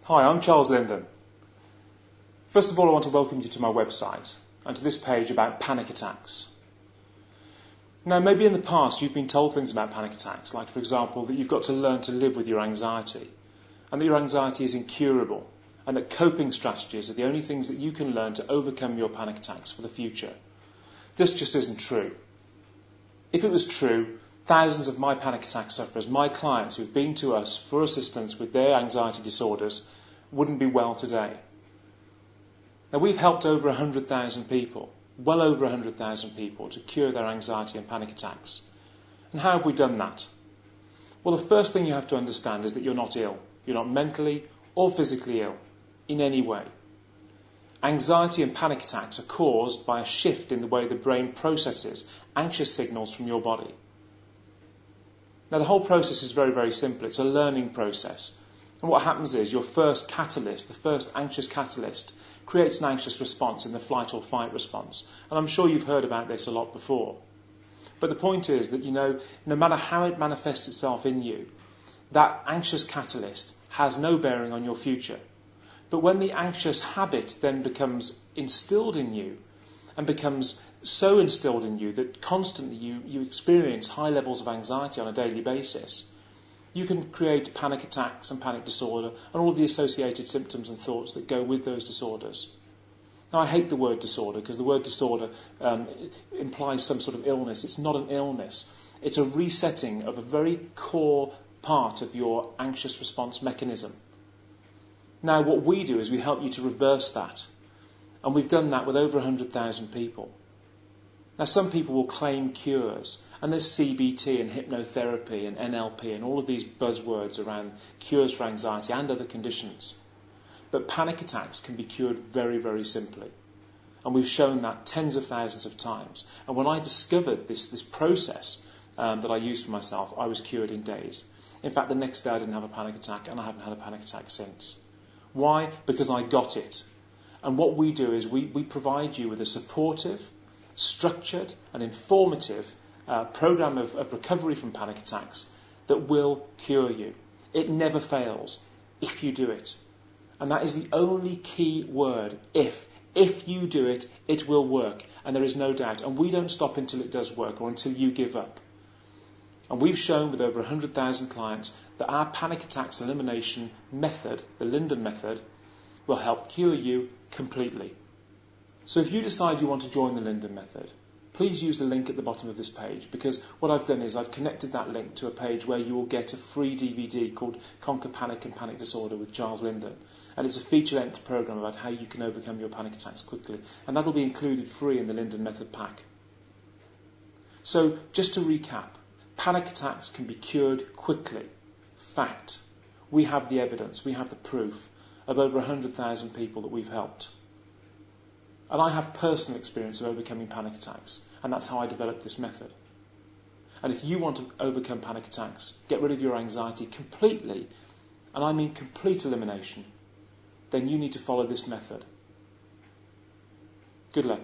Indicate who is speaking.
Speaker 1: Hi, I'm Charles Linden. First of all, I want to welcome you to my website and to this page about panic attacks. Now, maybe in the past you've been told things about panic attacks, like, for example, that you've got to learn to live with your anxiety, and that your anxiety is incurable, and that coping strategies are the only things that you can learn to overcome your panic attacks for the future. This just isn't true. If it was true, thousands of my panic attack sufferers, my clients who've been to us for assistance with their anxiety disorders, wouldn't be well today. Now, we've helped over 100,000 people, well over 100,000 people, to cure their anxiety and panic attacks. And how have we done that? Well, the first thing you have to understand is that you're not ill. You're not mentally or physically ill in any way. Anxiety and panic attacks are caused by a shift in the way the brain processes anxious signals from your body. Now, the whole process is very, very simple. It's a learning process. And what happens is your first catalyst, the first anxious catalyst, creates an anxious response in the flight or fight response. And I'm sure you've heard about this a lot before. But the point is that, no matter how it manifests itself in you, that anxious catalyst has no bearing on your future. But when the anxious habit then becomes instilled in you, and becomes so instilled in you that constantly you experience high levels of anxiety on a daily basis, you can create panic attacks and panic disorder and all of the associated symptoms and thoughts that go with those disorders. Now, I hate the word disorder because the word disorder implies some sort of illness. It's not an illness. It's a resetting of a very core part of your anxious response mechanism. Now, what we do is we help you to reverse that. And we've done that with over 100,000 people. Now, some people will claim cures, and there's CBT and hypnotherapy and NLP and all of these buzzwords around cures for anxiety and other conditions. But panic attacks can be cured very, very simply. And we've shown that tens of thousands of times. And when I discovered this process that I used for myself, I was cured in days. In fact, the next day I didn't have a panic attack, and I haven't had a panic attack since. Why? Because I got it. And what we do is we provide you with a supportive, structured and informative program of recovery from panic attacks that will cure you. It never fails if you do it. And that is the only key word, if. If you do it, it will work. And there is no doubt. And we don't stop until it does work or until you give up. And we've shown with over 100,000 clients that our panic attacks elimination method, the linded method, will help cure you completely. So if you decide you want to join the linded method, please use the link at the bottom of this page, because what I've done is I've connected that link to a page where you will get a free DVD called Conquer Panic and Panic Disorder with Charles Linden. And it's a feature-length program about how you can overcome your panic attacks quickly. And that'll be included free in the Linded Method pack. So just to recap, panic attacks can be cured quickly. Fact. We have the evidence, we have the proof of over 100,000 people that we've helped. And I have personal experience of overcoming panic attacks, and that's how I developed this method. And if you want to overcome panic attacks, get rid of your anxiety completely, and I mean complete elimination, then you need to follow this method. Good luck.